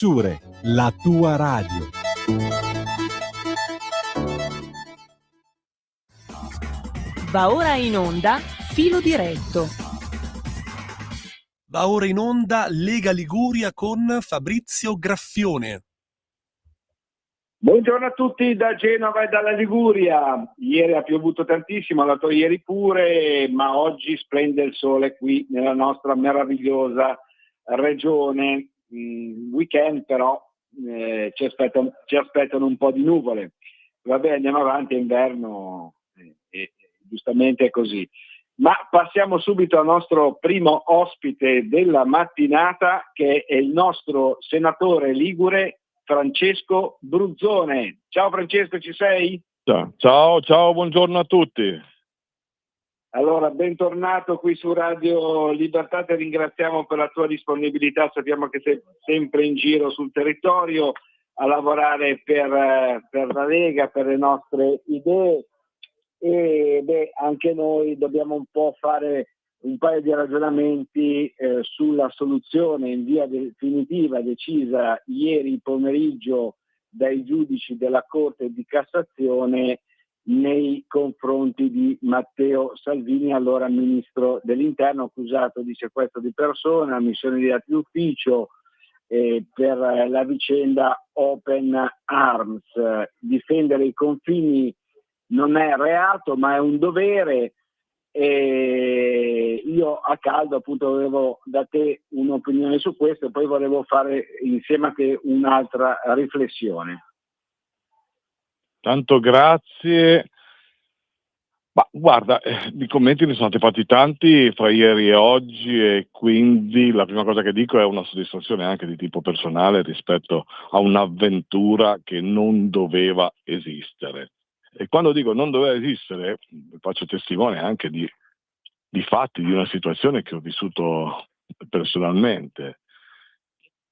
Sure, la tua radio. Va ora in onda Filo Diretto. Va ora in onda Lega Liguria con Fabrizio Graffione. Buongiorno a tutti da Genova e dalla Liguria. Ieri ha piovuto tantissimo, l'altro ieri pure, ma oggi splende il sole qui nella nostra meravigliosa regione. Weekend però ci aspettano un po' di nuvole. Vabbè, andiamo avanti, è inverno e giustamente è così. Ma passiamo subito al nostro primo ospite della mattinata, che è il nostro senatore ligure Francesco Bruzzone. Ciao Francesco, ci sei? Ciao, buongiorno a tutti. Allora, bentornato qui su Radio Libertà, ti ringraziamo per la tua disponibilità, sappiamo che sei sempre in giro sul territorio a lavorare per la Lega, per le nostre idee e anche noi dobbiamo un po' fare un paio di ragionamenti sulla soluzione in via definitiva decisa ieri pomeriggio dai giudici della Corte di Cassazione nei confronti di Matteo Salvini, allora ministro dell'Interno, accusato di sequestro di persona, ammissione di atti d'ufficio per la vicenda Open Arms. Difendere i confini non è reato, ma è un dovere. E io a caldo appunto volevo da te un'opinione su questo e poi volevo fare insieme a te un'altra riflessione. Tanto grazie. Ma guarda, di commenti ne sono stati fatti tanti fra ieri e oggi e quindi la prima cosa che dico è una soddisfazione anche di tipo personale rispetto a un'avventura che non doveva esistere. E quando dico non doveva esistere, faccio testimone anche di fatti, di una situazione che ho vissuto personalmente,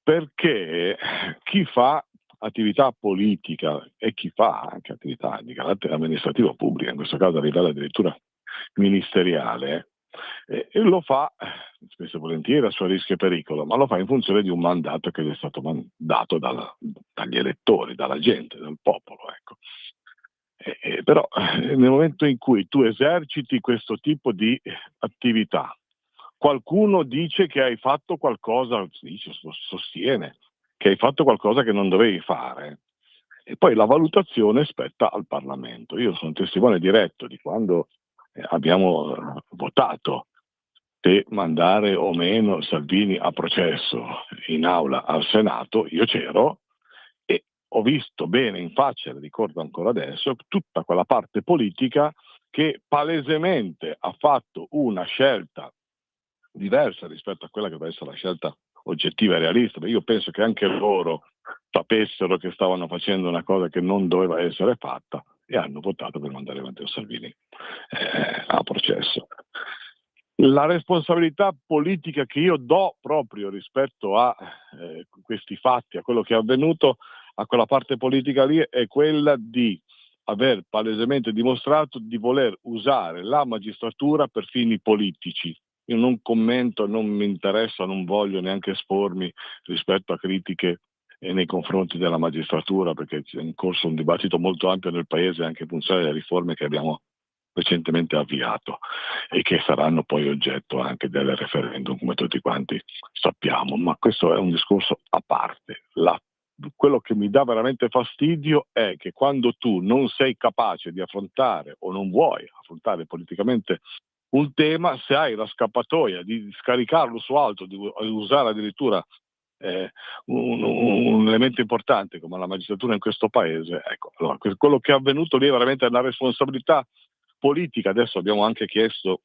perché chi fa attività politica e chi fa anche attività di carattere amministrativo pubblico, in questo caso a livello addirittura ministeriale, e lo fa spesso e volentieri a suo rischio e pericolo, ma lo fa in funzione di un mandato che gli è stato dato dagli elettori, dalla gente, dal popolo, ecco. Però nel momento in cui tu eserciti questo tipo di attività, qualcuno dice che hai fatto qualcosa, sostiene che hai fatto qualcosa che non dovevi fare, e poi la valutazione spetta al Parlamento. Io sono testimone diretto di quando abbiamo votato se mandare o meno Salvini a processo in aula al Senato. Io c'ero e ho visto bene in faccia, ricordo ancora adesso, tutta quella parte politica che palesemente ha fatto una scelta diversa rispetto a quella che deve essere la scelta oggettiva e realista. Io penso che anche loro sapessero che stavano facendo una cosa che non doveva essere fatta e hanno votato per mandare Matteo Salvini a processo. La responsabilità politica che io do proprio rispetto a questi fatti, a quello che è avvenuto, a quella parte politica lì, è quella di aver palesemente dimostrato di voler usare la magistratura per fini politici. Io non commento, non mi interessa, non voglio neanche espormi rispetto a critiche nei confronti della magistratura, perché c'è in corso un dibattito molto ampio nel Paese anche in funzione delle riforme che abbiamo recentemente avviato e che saranno poi oggetto anche del referendum, come tutti quanti sappiamo, ma questo è un discorso a parte. Quello che mi dà veramente fastidio è che quando tu non sei capace di affrontare o non vuoi affrontare politicamente un tema, se hai la scappatoia di scaricarlo su altro, di usare addirittura un elemento importante come la magistratura in questo paese, ecco, allora, quello che è avvenuto lì è veramente una responsabilità politica. Adesso abbiamo anche chiesto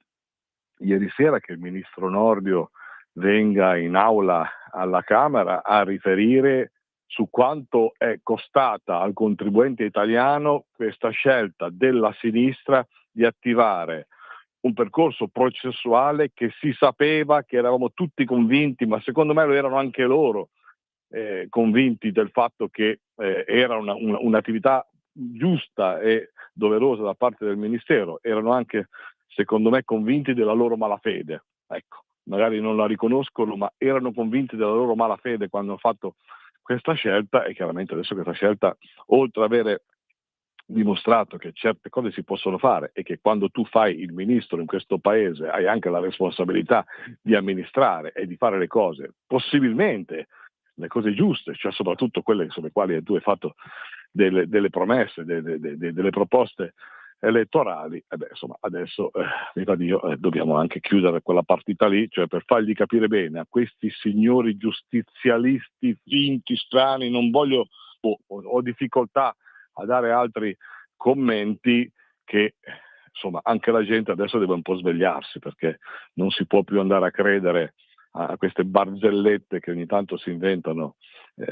ieri sera che il ministro Nordio venga in aula alla Camera a riferire su quanto è costata al contribuente italiano questa scelta della sinistra di attivare un percorso processuale che si sapeva, che eravamo tutti convinti, ma secondo me lo erano anche loro convinti del fatto che era un'attività giusta e doverosa da parte del Ministero. Erano anche, secondo me, convinti della loro malafede. Ecco, magari non la riconoscono, ma erano convinti della loro malafede quando hanno fatto questa scelta, e chiaramente adesso questa scelta, oltre ad avere dimostrato che certe cose si possono fare e che quando tu fai il ministro in questo paese hai anche la responsabilità di amministrare e di fare le cose, possibilmente le cose giuste, cioè soprattutto quelle sulle quali tu hai fatto delle promesse, delle proposte elettorali, insomma adesso viva Dio, dobbiamo anche chiudere quella partita lì, cioè per fargli capire bene a questi signori giustizialisti finti, strani, non voglio, ho difficoltà a dare altri commenti, che insomma anche la gente adesso deve un po' svegliarsi, perché non si può più andare a credere a queste barzellette che ogni tanto si inventano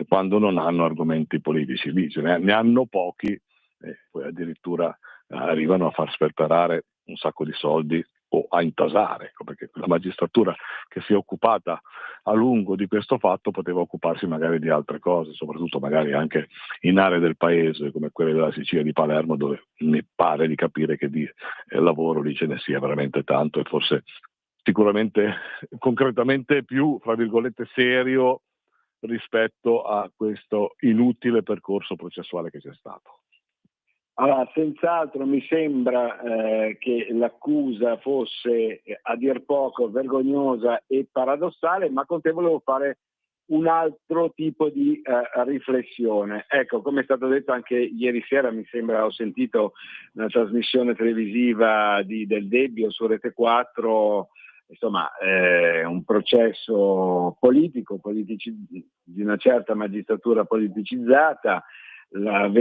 quando non hanno argomenti politici. Lì ne hanno pochi e poi addirittura arrivano a far sperperare un sacco di soldi o a intasare, ecco, perché la magistratura che si è occupata a lungo di questo fatto poteva occuparsi magari di altre cose, soprattutto magari anche in aree del paese come quelle della Sicilia, di Palermo, dove mi pare di capire che di lavoro lì ce ne sia veramente tanto, e forse sicuramente concretamente più, fra virgolette, serio rispetto a questo inutile percorso processuale che c'è stato. Allora, senz'altro mi sembra che l'accusa fosse a dir poco vergognosa e paradossale, ma con te volevo fare un altro tipo di riflessione. Ecco, come è stato detto anche ieri sera, mi sembra, ho sentito una trasmissione televisiva del Debbio su Rete 4, insomma, un processo politico, di una certa magistratura politicizzata. L'ha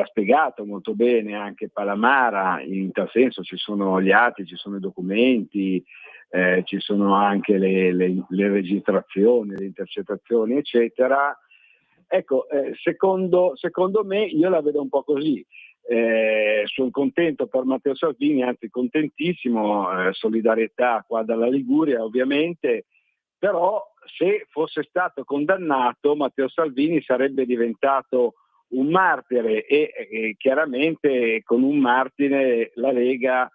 spiegato molto bene anche Palamara, in tal senso ci sono gli atti, ci sono i documenti, ci sono anche le registrazioni, le intercettazioni, eccetera. Ecco, secondo me io la vedo un po' così. Sono contento per Matteo Salvini, anzi contentissimo, solidarietà qua dalla Liguria ovviamente, però se fosse stato condannato Matteo Salvini sarebbe diventato un martire e chiaramente con un martire la Lega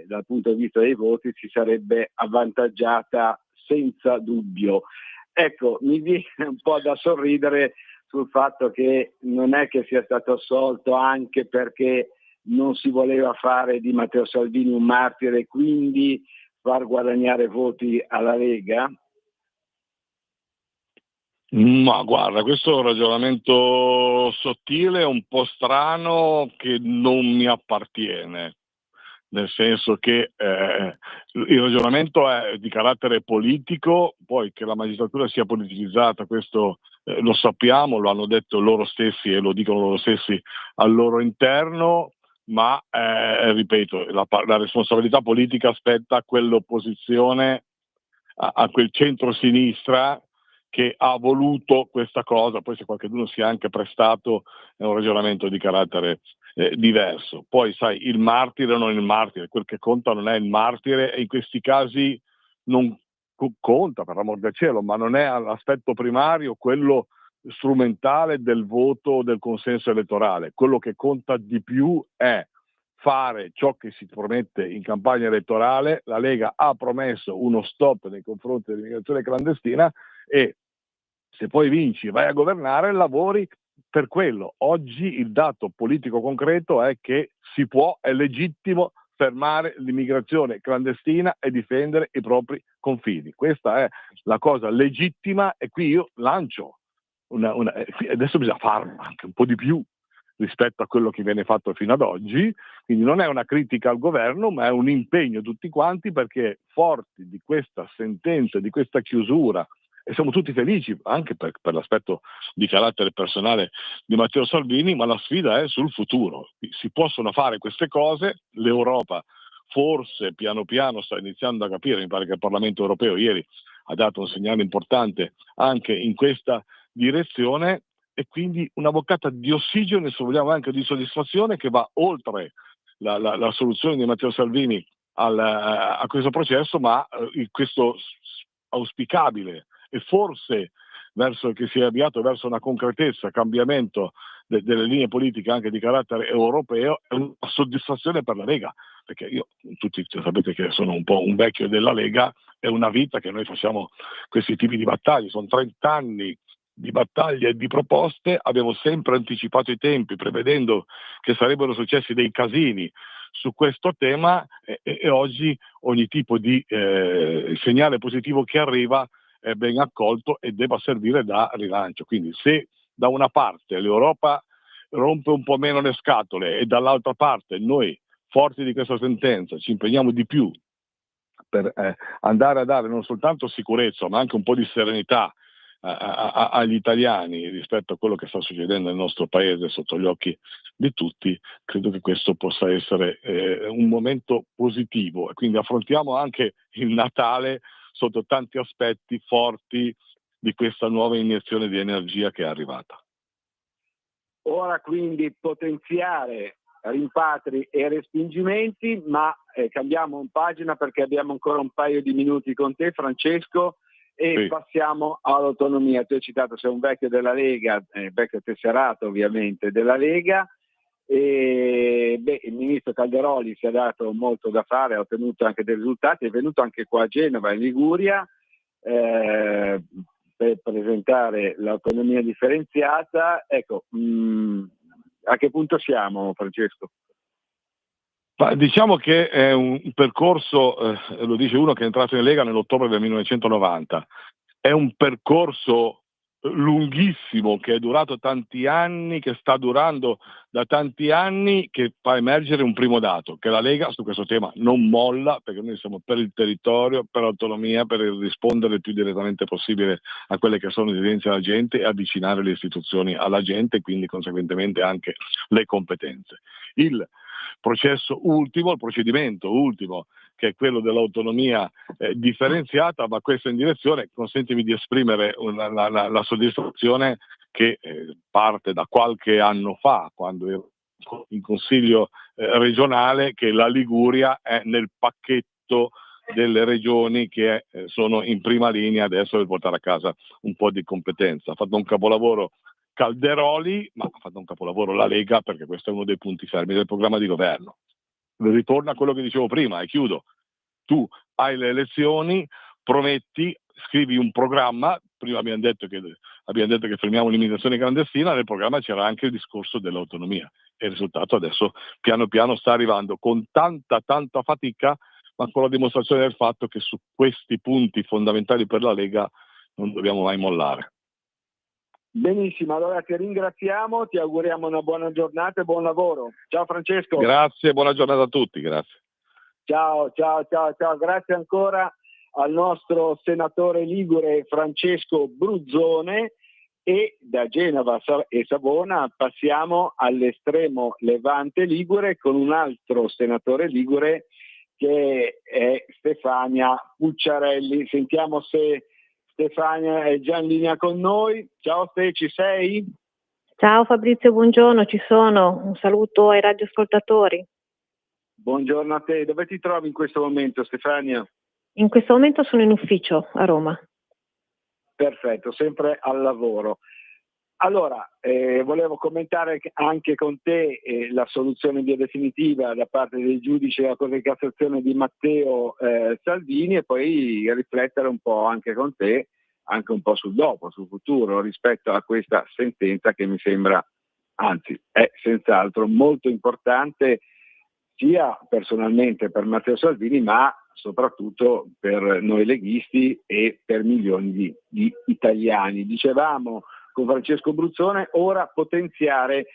dal punto di vista dei voti si sarebbe avvantaggiata senza dubbio. Ecco, mi viene un po' da sorridere sul fatto che non è che sia stato assolto anche perché non si voleva fare di Matteo Salvini un martire e quindi far guadagnare voti alla Lega. Ma guarda, questo è un ragionamento sottile, un po' strano, che non mi appartiene, nel senso che il ragionamento è di carattere politico, poi che la magistratura sia politicizzata, questo lo sappiamo, lo hanno detto loro stessi e lo dicono loro stessi al loro interno, ma ripeto, la responsabilità politica spetta a quell'opposizione, a quel centro-sinistra che ha voluto questa cosa. Poi se qualcuno si è anche prestato è un ragionamento di carattere diverso. Poi sai, il martire o non il martire, quel che conta non è il martire, e in questi casi non conta, per l'amor del cielo, ma non è l'aspetto primario quello strumentale del voto, del consenso elettorale. Quello che conta di più è fare ciò che si promette in campagna elettorale. La Lega ha promesso uno stop nei confronti dell'immigrazione clandestina, e se poi vinci vai a governare, lavori per quello. Oggi il dato politico concreto è che si può, è legittimo fermare l'immigrazione clandestina e difendere i propri confini. Questa è la cosa legittima, e qui io lancio adesso bisogna farlo anche un po' di più rispetto a quello che viene fatto fino ad oggi, quindi non è una critica al governo, ma è un impegno tutti quanti, perché forti di questa sentenza, di questa chiusura, e siamo tutti felici anche per l'aspetto di carattere personale di Matteo Salvini, ma la sfida è sul futuro. Si possono fare queste cose, l'Europa forse piano piano sta iniziando a capire, mi pare che il Parlamento europeo ieri ha dato un segnale importante anche in questa direzione, e quindi una boccata di ossigeno, e se vogliamo anche di soddisfazione, che va oltre la soluzione di Matteo Salvini a questo processo, ma questo auspicabile e forse che si è avviato verso una concretezza, cambiamento delle linee politiche anche di carattere europeo, è una soddisfazione per la Lega, perché io, tutti sapete che sono un po' un vecchio della Lega, è una vita che noi facciamo questi tipi di battaglie, sono 30 anni di battaglia e di proposte, abbiamo sempre anticipato i tempi, prevedendo che sarebbero successi dei casini su questo tema, e oggi ogni tipo di segnale positivo che arriva è ben accolto e debba servire da rilancio. Quindi se da una parte l'Europa rompe un po' meno le scatole e dall'altra parte noi, forti di questa sentenza, ci impegniamo di più per andare a dare non soltanto sicurezza ma anche un po' di serenità agli italiani rispetto a quello che sta succedendo nel nostro paese sotto gli occhi di tutti, credo che questo possa essere un momento positivo, e quindi affrontiamo anche il Natale sotto tanti aspetti forti di questa nuova iniezione di energia che è arrivata. Ora quindi potenziare rimpatri e respingimenti, ma cambiamo un pagina perché abbiamo ancora un paio di minuti con te, Francesco, e Sì. passiamo all'autonomia. Tu hai citato, sei un vecchio della Lega, vecchio tesserato ovviamente della Lega, e il ministro Calderoli si è dato molto da fare, ha ottenuto anche dei risultati, è venuto anche qua a Genova in Liguria per presentare l'autonomia differenziata. Ecco, a che punto siamo, Francesco? Diciamo che è un percorso, lo dice uno che è entrato in Lega nell'ottobre del 1990, è un percorso lunghissimo che è durato tanti anni, che sta durando da tanti anni, che fa emergere un primo dato, che la Lega su questo tema non molla, perché noi siamo per il territorio, per l'autonomia, per rispondere il più direttamente possibile a quelle che sono le esigenze della gente e avvicinare le istituzioni alla gente e quindi conseguentemente anche le competenze. Il procedimento ultimo, che è quello dell'autonomia differenziata, ma questo in direzione, consentimi di esprimere la soddisfazione che parte da qualche anno fa, quando ero in consiglio regionale, che la Liguria è nel pacchetto delle regioni che sono in prima linea adesso per portare a casa un po' di competenza. Ha fatto un capolavoro Calderoli, ma ha fatto un capolavoro la Lega, perché questo è uno dei punti fermi del programma di governo. Ritorno a quello che dicevo prima e chiudo. Tu hai le elezioni, prometti, scrivi un programma, prima abbiamo detto che fermiamo l'immigrazione clandestina, nel programma c'era anche il discorso dell'autonomia e il risultato adesso piano piano sta arrivando con tanta fatica, ma con la dimostrazione del fatto che su questi punti fondamentali per la Lega non dobbiamo mai mollare. Benissimo, allora ti ringraziamo, ti auguriamo una buona giornata e buon lavoro. Ciao Francesco. Grazie, buona giornata a tutti, grazie. Ciao, grazie ancora al nostro senatore ligure Francesco Bruzzone, e da Genova e Savona passiamo all'estremo levante ligure con un altro senatore ligure che è Stefania Pucciarelli. Sentiamo se Stefania è già in linea con noi. Ciao Ste, ci sei? Ciao Fabrizio, buongiorno, ci sono. Un saluto ai radioascoltatori. Buongiorno a te. Dove ti trovi in questo momento, Stefania? In questo momento sono in ufficio a Roma. Perfetto, sempre al lavoro. Allora, volevo commentare anche con te la soluzione in via definitiva da parte del giudice della Corte di Cassazione di Matteo Salvini, e poi riflettere un po' anche con te, anche un po' sul dopo, sul futuro, rispetto a questa sentenza che mi sembra, anzi è senz'altro molto importante, sia personalmente per Matteo Salvini, ma soprattutto per noi leghisti e per milioni di italiani. Dicevamo con Francesco Bruzzone, ora potenziare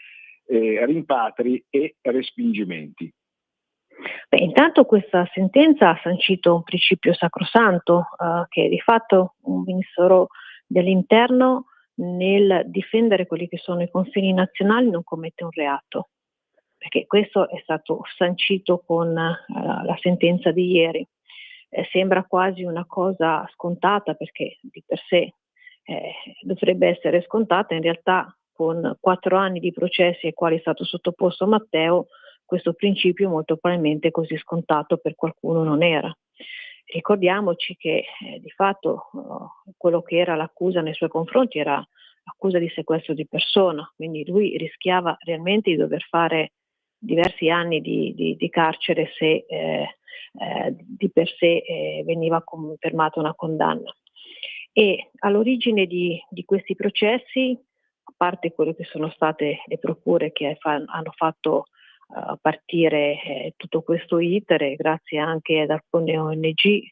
rimpatri e respingimenti. Intanto questa sentenza ha sancito un principio sacrosanto, che di fatto un Ministero dell'Interno nel difendere quelli che sono i confini nazionali non commette un reato, perché questo è stato sancito con la sentenza di ieri. Sembra quasi una cosa scontata, perché di per sé dovrebbe essere scontata. In realtà con 4 anni di processi ai quali è stato sottoposto Matteo, questo principio molto probabilmente così scontato per qualcuno non era. Ricordiamoci che di fatto quello che era l'accusa nei suoi confronti era l'accusa di sequestro di persona, quindi lui rischiava realmente di dover fare diversi anni di carcere se di per sé veniva confermata una condanna. E all'origine di questi processi, a parte quello che sono state le procure che hanno fatto partire tutto questo iter, grazie anche ad alcune ONG,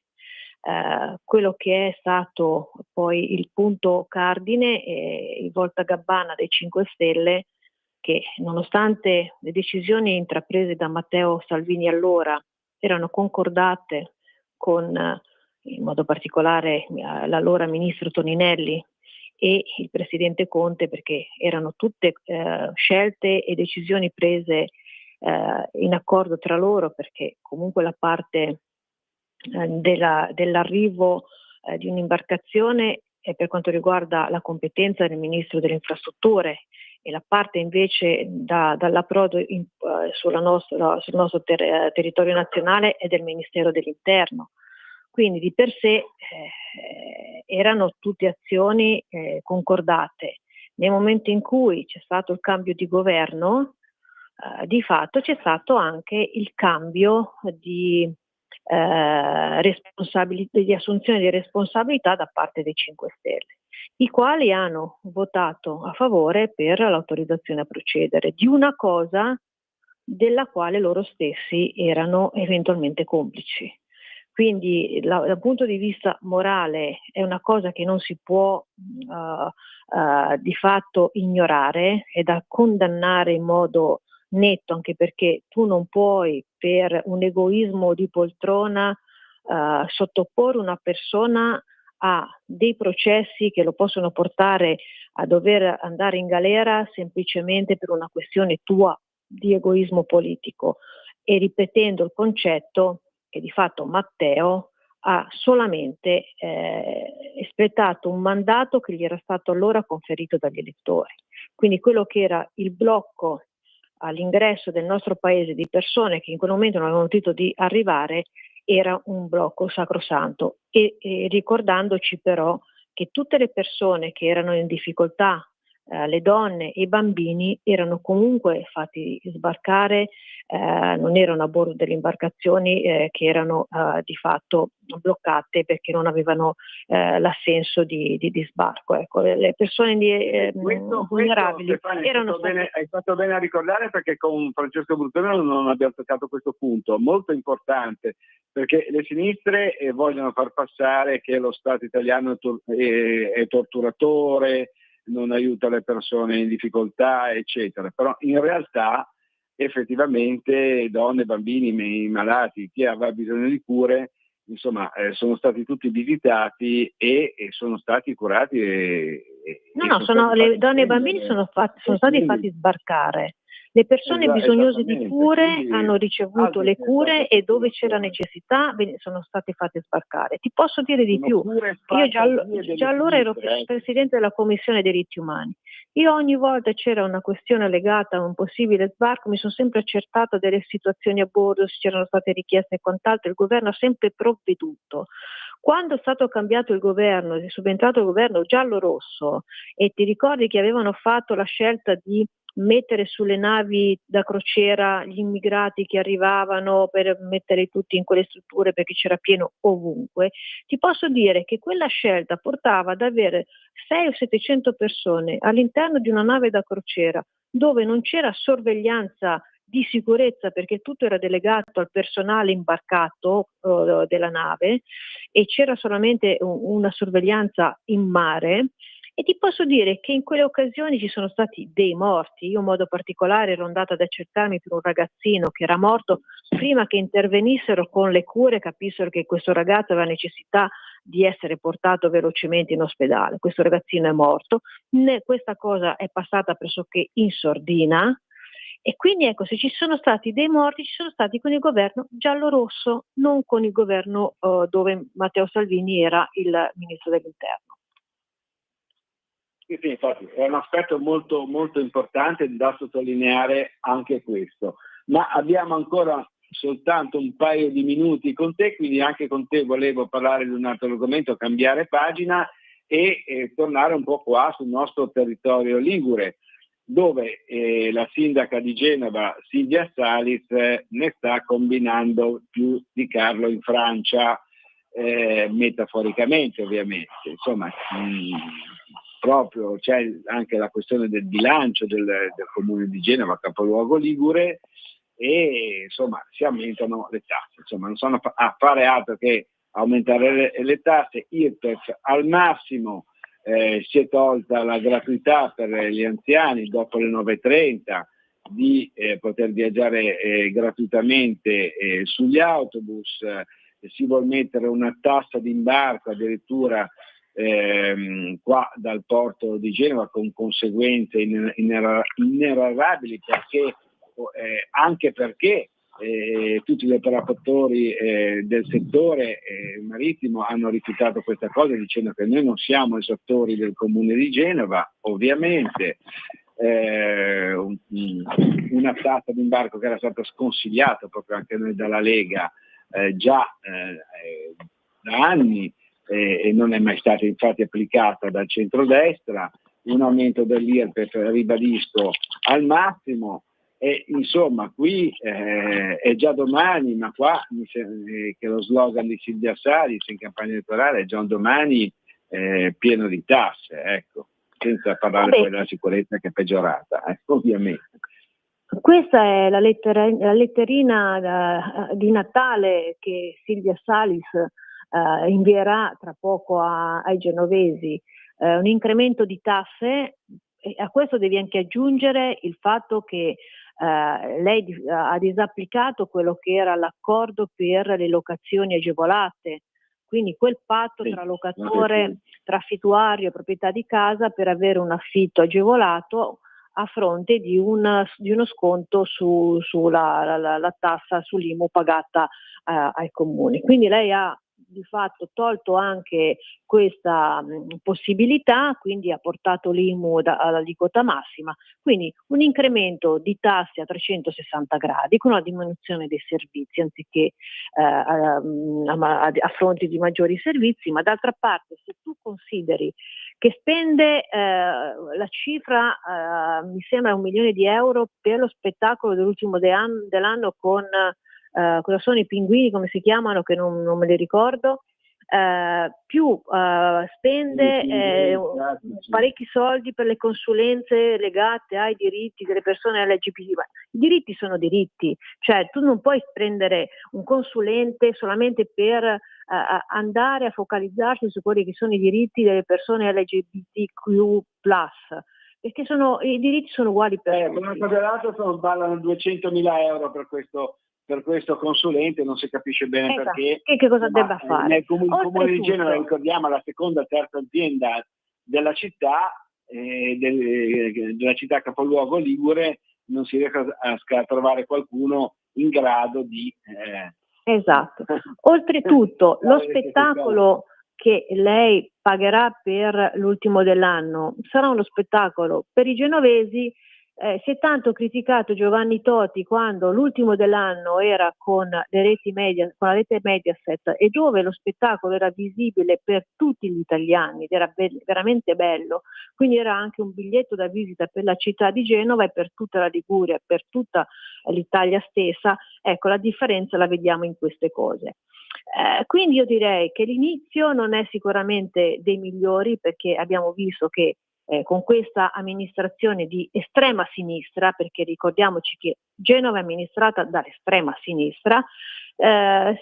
quello che è stato poi il punto cardine è il voltagabbana dei 5 Stelle, che nonostante le decisioni intraprese da Matteo Salvini allora erano concordate con in modo particolare l'allora ministro Toninelli e il presidente Conte, perché erano tutte scelte e decisioni prese in accordo tra loro, perché comunque la parte dell'arrivo di un'imbarcazione per quanto riguarda la competenza del Ministro delle Infrastrutture, e la parte invece dall'approdo sul nostro territorio nazionale è del Ministero dell'Interno. Quindi di per sé erano tutte azioni concordate. Nel momento in cui c'è stato il cambio di governo, di fatto c'è stato anche il cambio di assunzione di responsabilità da parte dei 5 Stelle, i quali hanno votato a favore per l'autorizzazione a procedere di una cosa della quale loro stessi erano eventualmente complici. Quindi dal punto di vista morale è una cosa che non si può di fatto ignorare, è da condannare in modo netto, anche perché tu non puoi per un egoismo di poltrona sottoporre una persona a dei processi che lo possono portare a dover andare in galera semplicemente per una questione tua di egoismo politico, e ripetendo il concetto che di fatto Matteo ha solamente espletato un mandato che gli era stato allora conferito dagli elettori. Quindi quello che era il blocco all'ingresso del nostro paese di persone che in quel momento non avevano potuto di arrivare era un blocco sacrosanto, e ricordandoci però che tutte le persone che erano in difficoltà, le donne e i bambini, erano comunque fatti sbarcare, non erano a bordo delle imbarcazioni che erano di fatto bloccate perché non avevano l'assenso di sbarco. Ecco, le persone vulnerabili Stefania, erano hai fatto bene a ricordare, perché con Francesco Bruttone non abbiamo toccato questo punto molto importante, perché le sinistre vogliono far passare che lo Stato italiano è torturatore, non aiuta le persone in difficoltà, eccetera. Però in realtà effettivamente donne, bambini, malati, chi aveva bisogno di cure, insomma, sono stati tutti visitati e sono stati curati. Le donne e i bambini sono stati fatti sbarcare. Le persone bisognose di cure hanno ricevuto le cure, e dove c'era necessità sono state fatte sbarcare. Ti posso dire di più, io già allora ero presidente della Commissione diritti umani. Io ogni volta c'era una questione legata a un possibile sbarco, mi sono sempre accertata delle situazioni a bordo, se c'erano state richieste e quant'altro, il governo ha sempre provveduto. Quando è stato cambiato il governo, è subentrato il governo giallo-rosso, e ti ricordi che avevano fatto la scelta di mettere sulle navi da crociera gli immigrati che arrivavano, per mettere tutti in quelle strutture perché c'era pieno ovunque, ti posso dire che quella scelta portava ad avere 600 o 700 persone all'interno di una nave da crociera, dove non c'era sorveglianza di sicurezza perché tutto era delegato al personale imbarcato della nave, e c'era solamente una sorveglianza in mare. E ti posso dire che in quelle occasioni ci sono stati dei morti. Io in modo particolare ero andata ad accertarmi per un ragazzino che era morto prima che intervenissero con le cure, capissero che questo ragazzo aveva necessità di essere portato velocemente in ospedale. Questo ragazzino è morto. Questa cosa è passata pressoché in sordina. E quindi ecco, se ci sono stati dei morti, ci sono stati con il governo giallo-rosso, non con il governo dove Matteo Salvini era il ministro dell'Interno. Sì, infatti è un aspetto molto, molto importante da sottolineare anche questo. Ma abbiamo ancora soltanto un paio di minuti con te, quindi anche con te volevo parlare di un altro argomento, cambiare pagina e tornare un po' qua sul nostro territorio ligure, dove la sindaca di Genova, Silvia Salis, ne sta combinando più di Carlo in Francia. metaforicamente ovviamente. Insomma, proprio c'è anche la questione del bilancio del comune di Genova, capoluogo ligure, e insomma si aumentano le tasse, insomma non sono a fare altro che aumentare le tasse. IRPEF al massimo, si è tolta la gratuità per gli anziani dopo le 9:30 di poter viaggiare gratuitamente sugli autobus, si vuol mettere una tassa d'imbarco addirittura qua dal porto di Genova, con conseguenze inerrorabili, perché anche perché tutti gli operatori del settore marittimo hanno rifiutato questa cosa, dicendo che noi non siamo esattori del comune di Genova. Ovviamente una tassa d'imbarco che era stata sconsigliata proprio anche noi dalla Lega già da anni, e non è mai stata infatti applicata dal centrodestra, un aumento dell'IRPEF, ribadisco, al massimo. E insomma qui è già domani, ma qua che lo slogan di Silvia Salis in campagna elettorale è già un domani pieno di tasse, ecco, senza parlare poi della sicurezza che è peggiorata, ovviamente. Questa è la letterina di Natale che Silvia Salis invierà tra poco ai genovesi, un incremento di tasse, e a questo devi anche aggiungere il fatto che lei ha disapplicato quello che era l'accordo per le locazioni agevolate, quindi quel patto tra locatore, tra affittuario e proprietà di casa per avere un affitto agevolato a fronte di uno sconto sulla tassa sull'IMU pagata ai comuni. Quindi lei ha di fatto tolto anche questa possibilità, quindi ha portato l'IMU all'aliquota massima, quindi un incremento di tasse a 360 gradi con una diminuzione dei servizi anziché a fronte di maggiori servizi. Ma d'altra parte, se tu consideri che spende la cifra, mi sembra 1 milione di euro per lo spettacolo dell'ultimo dell'anno con cosa sono i pinguini, come si chiamano, che non me li ricordo, più spende parecchi soldi per le consulenze legate ai diritti delle persone LGBT. Ma i diritti sono diritti, cioè tu non puoi prendere un consulente solamente per andare a focalizzarsi su quelli che sono i diritti delle persone LGBTQ+, perché i diritti sono uguali per tutti. Una cosa l'altro parlano 200.000 euro per questo consulente, non si capisce bene perché. E che cosa debba fare? Nel comune di Genova, ricordiamo, la seconda o terza azienda della città, della città capoluogo ligure, non si riesce a trovare qualcuno in grado di... Esatto. Oltretutto, lo spettacolo che lei pagherà per l'ultimo dell'anno sarà uno spettacolo per i genovesi. Si è tanto criticato Giovanni Toti quando l'ultimo dell'anno era con la rete Mediaset, e dove lo spettacolo era visibile per tutti gli italiani ed era veramente bello, quindi era anche un biglietto da visita per la città di Genova e per tutta la Liguria, per tutta l'Italia stessa. Ecco, la differenza la vediamo in queste cose. Quindi io direi che l'inizio non è sicuramente dei migliori, perché abbiamo visto che con questa amministrazione di estrema sinistra, perché ricordiamoci che Genova è amministrata dall'estrema sinistra,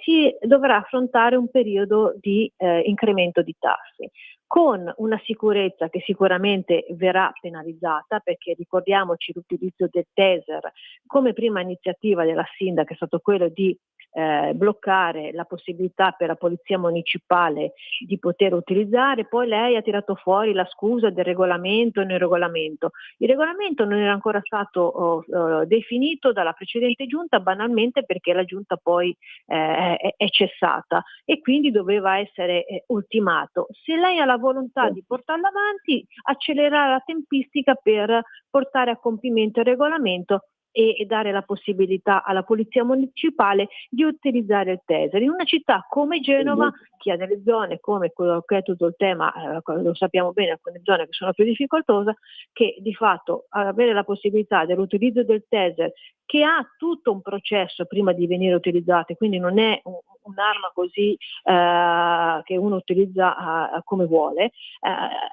si dovrà affrontare un periodo di incremento di tasse, con una sicurezza che sicuramente verrà penalizzata, perché ricordiamoci l'utilizzo del taser come prima iniziativa della sindaca è stato quello di bloccare la possibilità per la polizia municipale di poter utilizzare. Poi lei ha tirato fuori la scusa del regolamento e non il regolamento. Il regolamento non era ancora stato definito dalla precedente giunta, banalmente perché la giunta poi è cessata e quindi doveva essere ultimato. Se lei ha la volontà di portarlo avanti, accelerare la tempistica per portare a compimento il regolamento e dare la possibilità alla polizia municipale di utilizzare il taser. In una città come Genova, che ha delle zone come quello che è tutto il tema, lo sappiamo bene, alcune zone che sono più difficoltose, che di fatto avere la possibilità dell'utilizzo del taser, che ha tutto un processo prima di venire utilizzato, quindi non è un'arma così che uno utilizza come vuole,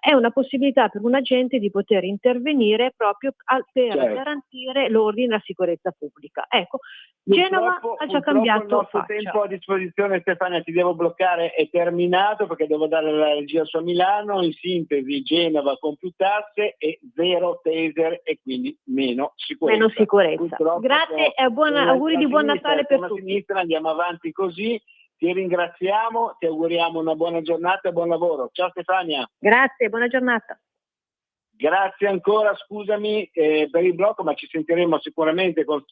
è una possibilità per un agente di poter intervenire proprio per garantire l'ordine e la sicurezza pubblica. Ecco, Genova ha già cambiato il nostro faccia. tempo a disposizione, Stefania, ti devo bloccare, è terminato perché devo dare la regia su Milano. In sintesi, Genova con più tasse e 0 taser e quindi meno sicurezza. Meno sicurezza. Grazie e auguri di buon Natale per tutti. Sinistra, andiamo avanti così. Ti ringraziamo, ti auguriamo una buona giornata e buon lavoro. Ciao Stefania. Grazie, buona giornata. Grazie ancora, scusami per il blocco, ma ci sentiremo sicuramente con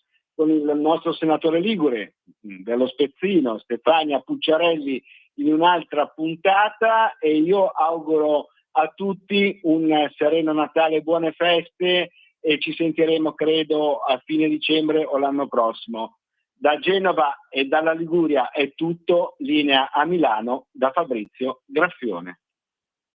il nostro senatore ligure dello Spezzino, Stefania Pucciarelli, in un'altra puntata, e io auguro a tutti un sereno Natale e buone feste, e ci sentiremo credo a fine dicembre o l'anno prossimo. Da Genova e dalla Liguria è tutto, linea a Milano da Fabrizio Graffione.